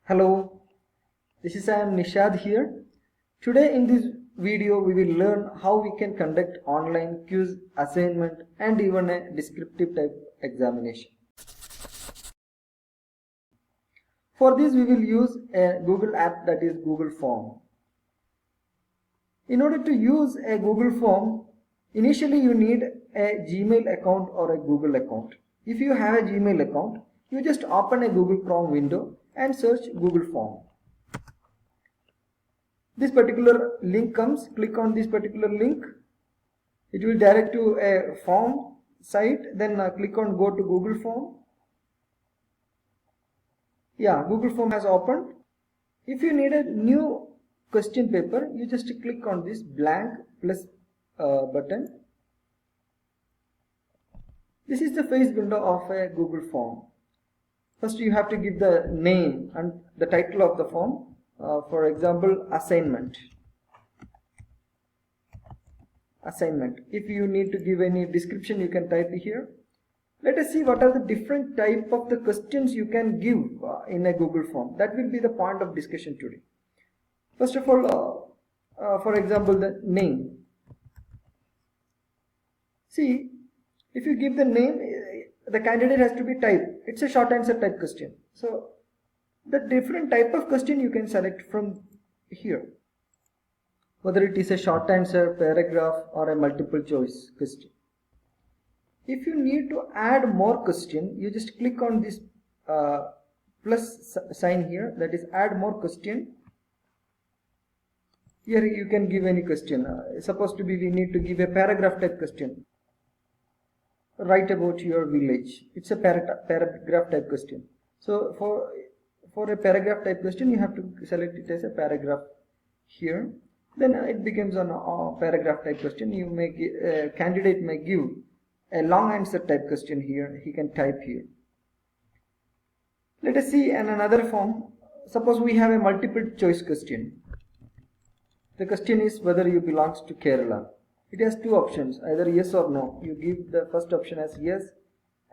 Hello, this is I am Nishad here. Today in this video we will learn how we can conduct online quiz, assignment and even a descriptive type examination. For this we will use a Google app, that is Google Form. In order to use a Google Form, initially you need a Gmail account or a Google account. If you have a Gmail account, you just open a Google Chrome window and search Google Form. This particular link comes, click on this particular link. It will direct to a form site, then click on go to Google Form. Yeah, Google Form has opened. If you need a new question paper, you just click on this blank plus button. This is the face window of a Google Form. First you have to give the name and the title of the form. For example, assignment. If you need to give any description, you can type here. Let us see what are the different type of the questions you can give in a Google Form. That will be the point of discussion today. First of all, for example, the name. See, if you give the name, the candidate has to be typed. It's a short answer type question. So the different type of question you can select from here, whether it is a short answer, paragraph or a multiple choice question. If you need to add more question, you just click on this plus sign here, that is add more question. Here you can give any question. Supposed to be we need to give a paragraph type question. Write about your village. It's a paragraph type question. So for a paragraph type question, you have to select it as a paragraph here. Then it becomes a paragraph type question. You may candidate may give a long answer type question here. He can type here. Let us see another form. Suppose we have a multiple choice question. The question is whether you belongs to Kerala. It has two options, either yes or no. You give the first option as yes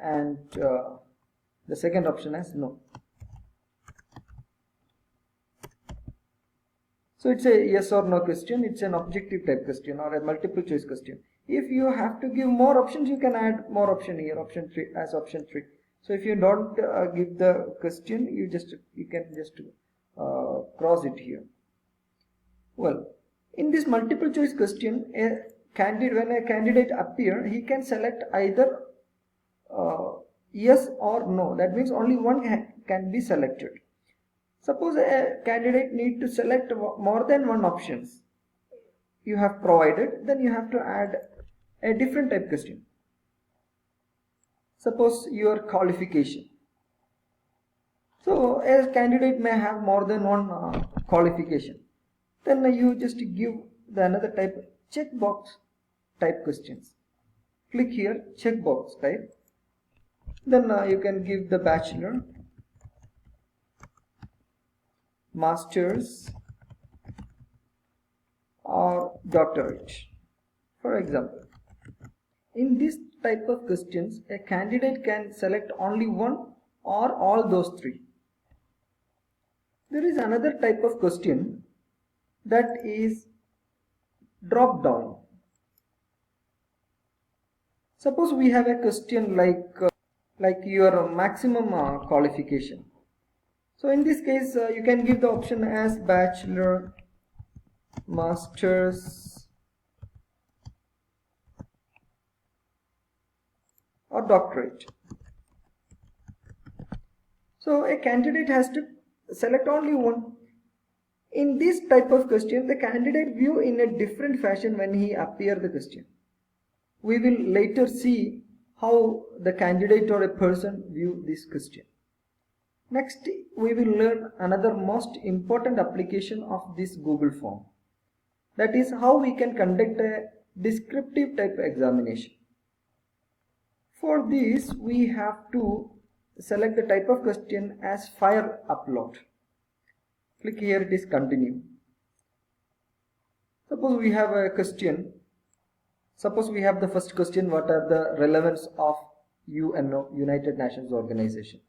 and the second option as no. So it's a yes or no question. It's an objective type question or a multiple choice question. If you have to give more options, you can add more option here, option 3 as option 3. So if you don't give the question, you can just cross it here. Well, in this multiple choice question, when a candidate appear, he can select either yes or no. That means only one can be selected. Suppose a candidate need to select more than one options you have provided, then you have to add a different type question. Suppose your qualification. So a candidate may have more than one qualification. Then you just give the another type, checkbox type questions. Click here, checkbox type. Then you can give the bachelor, master's or doctorate, for example. In this type of questions, a candidate can select only one or all those three. There is another type of question, that is drop down. Suppose we have a question like your maximum qualification. So in this case, you can give the option as bachelor, master's or doctorate. So a candidate has to select only one. In this type of question, the candidate view in a different fashion when he appear the question. We will later see how the candidate or a person view this question. Next, we will learn another most important application of this Google Form. That is how we can conduct a descriptive type examination. For this, we have to select the type of question as file upload. Click here, it is continue. Suppose we have a question. Suppose we have the first question, what are the relevance of UNO, United Nations Organization?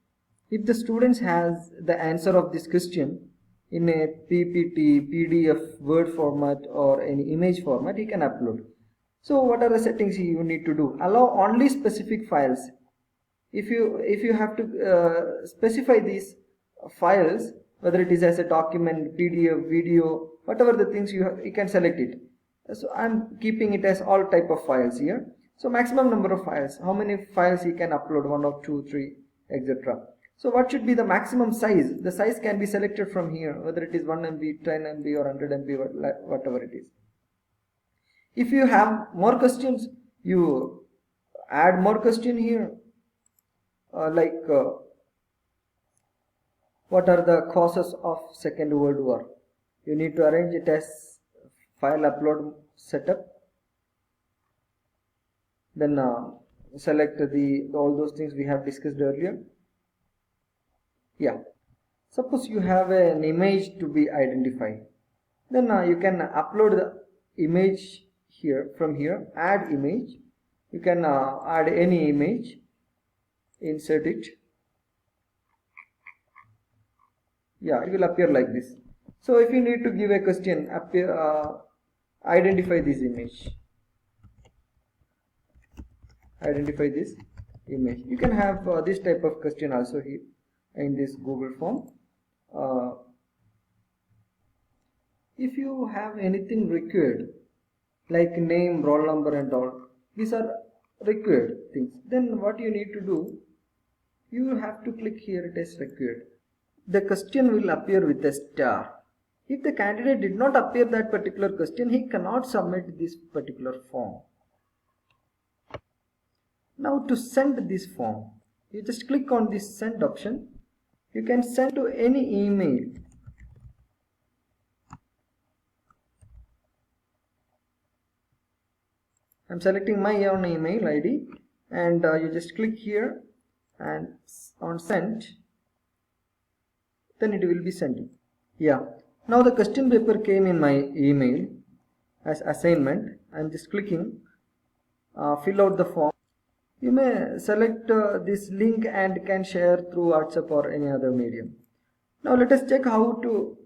If the students has the answer of this question in a PPT, PDF, Word format or any image format, he can upload. So what are the settings you need to do? Allow only specific files. If you have to specify these files, whether it is as a document, PDF, video, whatever the things you can select it. So I'm keeping it as all type of files here. So maximum number of files, how many files he can upload, 1 or 2, 3, etc. So what should be the maximum size? The size can be selected from here, whether it is 1 MB, 10 MB or 100 MB, whatever it is. If you have more questions, you add more question here, what are the causes of Second World War? You need to arrange it as file upload setup. Then select all those things we have discussed earlier. Yeah. Suppose you have an image to be identified. Then you can upload the image here from here. Add image. You can add any image. Insert it. Yeah, it will appear like this. So if you need to give a question, identify this image. Identify this image. You can have this type of question also here in this Google form. If you have anything required, like name, roll number and all, these are required things, then what you need to do, you have to click here, it is required. The question will appear with a star. If the candidate did not appear that particular question, he cannot submit this particular form. Now to send this form, you just click on this send option. You can send to any email. I'm selecting my own email ID and you just click here and on send. Then it will be sending. Yeah. Now the question paper came in my email as assignment. I'm just clicking fill out the form. You may select this link and can share through WhatsApp or any other medium. Now let us check how to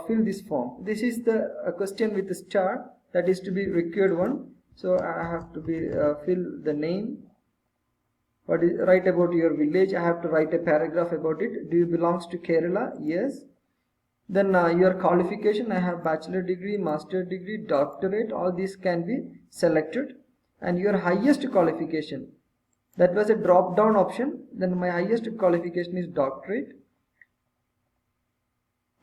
fill this form. This is the question with the star, that is to be required one. So I have to be fill the name. What is write about your village? I have to write a paragraph about it. Do you belongs to Kerala? Yes. Then your qualification, I have bachelor degree, master degree, doctorate, all these can be selected. And your highest qualification, that was a drop down option. Then my highest qualification is doctorate.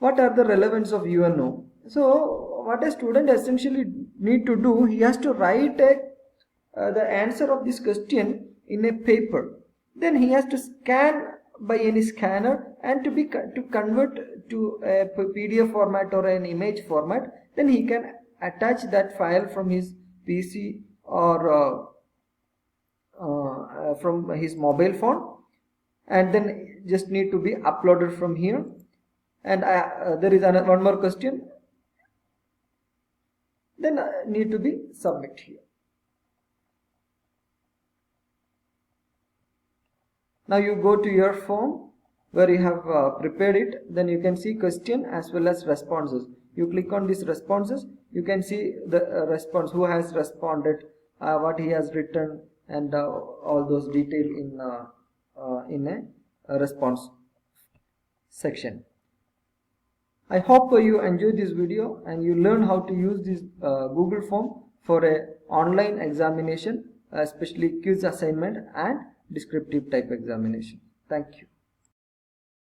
What are the relevance of UNO? So what a student essentially need to do, he has to write the answer of this question in a paper. Then he has to scan by any scanner and to convert to a PDF format or an image format. Then he can attach that file from his PC or from his mobile phone, and then just need to be uploaded from here. And there is one more question, then need to be submit here. Now you go to your form where you have prepared it. Then you can see question as well as responses. You click on these responses, you can see the response, who has responded, what he has written, and all those detail in a response section. I hope you enjoyed this video and you learn how to use this Google form for a online examination, especially quiz assignment and descriptive type examination. Thank you.